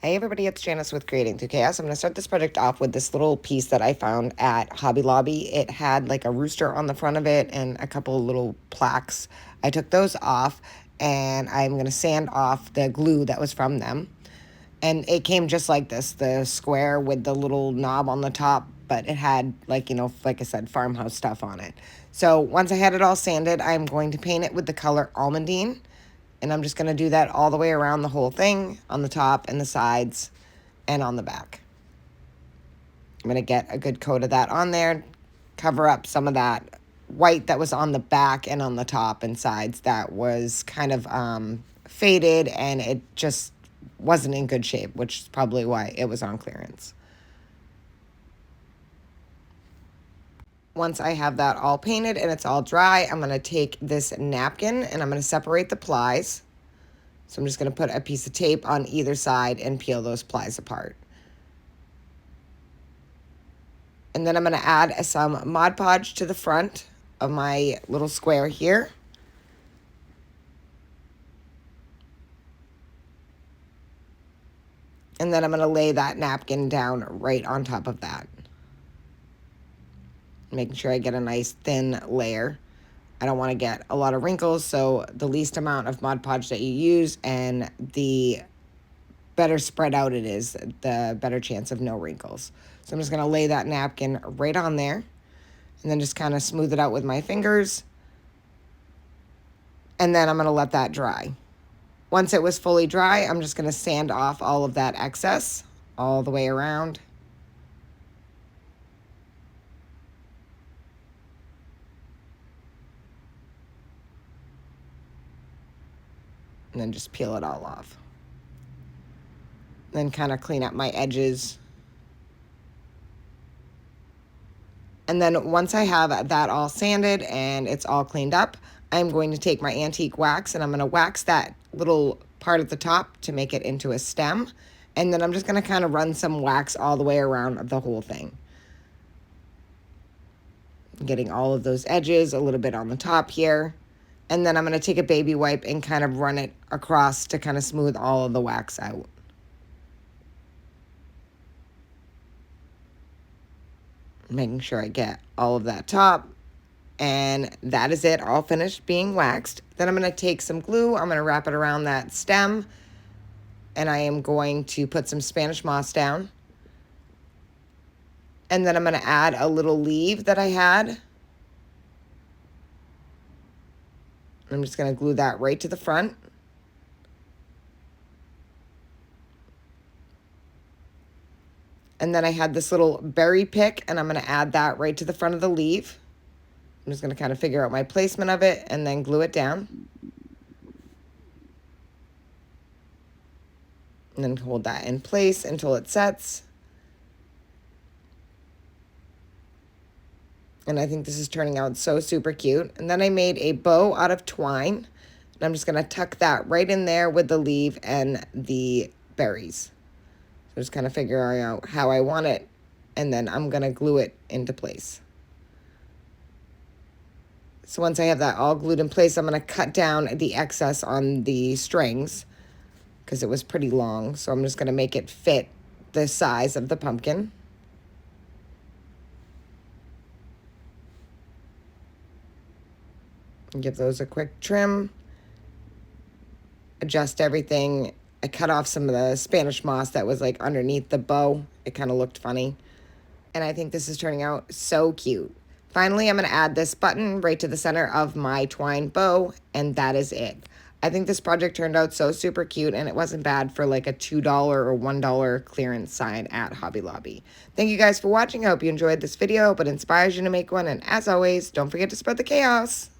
Hey everybody, it's Janice with Creating Through Chaos. I'm going to start this project off with this little piece that I found at Hobby Lobby. It had like a rooster on the front of it and a couple of little plaques. I took those off and I'm going to sand off the glue that was from them. And it came just like this, the square with the little knob on the top, but it had like, like I said, farmhouse stuff on it. So once I had it all sanded, I'm going to paint it with the color Almandine. And I'm just going to do that all the way around the whole thing, on the top and the sides and on the back. I'm going to get a good coat of that on there, cover up some of that white that was on the back and on the top and sides that was kind of faded and it just wasn't in good shape, which is probably why it was on clearance. Once I have that all painted and it's all dry, I'm going to take this napkin and I'm going to separate the plies. So I'm just going to put a piece of tape on either side and peel those plies apart. And then I'm going to add some Mod Podge to the front of my little square here. And then I'm going to lay that napkin down right on top of that. Making sure I get a nice thin layer. I don't want to get a lot of wrinkles, so the least amount of Mod Podge that you use and the better spread out it is, the better chance of no wrinkles. So I'm just going to lay that napkin right on there and then just kind of smooth it out with my fingers. And then I'm going to let that dry. Once it was fully dry, I'm just going to sand off all of that excess all the way around. And then just peel it all off. Then kind of clean up my edges. And then once I have that all sanded and it's all cleaned up, I'm going to take my antique wax and I'm going to wax that little part at the top to make it into a stem. And then I'm just going to kind of run some wax all the way around the whole thing. Getting all of those edges, a little bit on the top here. And then I'm going to take a baby wipe and kind of run it across to kind of smooth all of the wax out. Making sure I get all of that top. And that is it, all finished being waxed. Then I'm going to take some glue. I'm going to wrap it around that stem. And I am going to put some Spanish moss down. And then I'm going to add a little leaf that I had. I'm just going to glue that right to the front. And then I had this little berry pick, and I'm going to add that right to the front of the leaf. I'm just going to kind of figure out my placement of it and then glue it down. And then hold that in place until it sets. And I think this is turning out so super cute. And then I made a bow out of twine. And I'm just going to tuck that right in there with the leaf and the berries. So just kind of figuring out how I want it. And then I'm going to glue it into place. So once I have that all glued in place, I'm going to cut down the excess on the strings because it was pretty long. So I'm just going to make it fit the size of the pumpkin. Give those a quick trim. Adjust everything. I cut off some of the Spanish moss that was like underneath the bow. It kind of looked funny. And I think this is turning out so cute. Finally, I'm going to add this button right to the center of my twine bow, and that is it. I think this project turned out so super cute, and it wasn't bad for like a $2 or $1 clearance sign at Hobby Lobby. Thank you guys for watching. I hope you enjoyed this video, but inspires you to make one. And as always, don't forget to spread the chaos.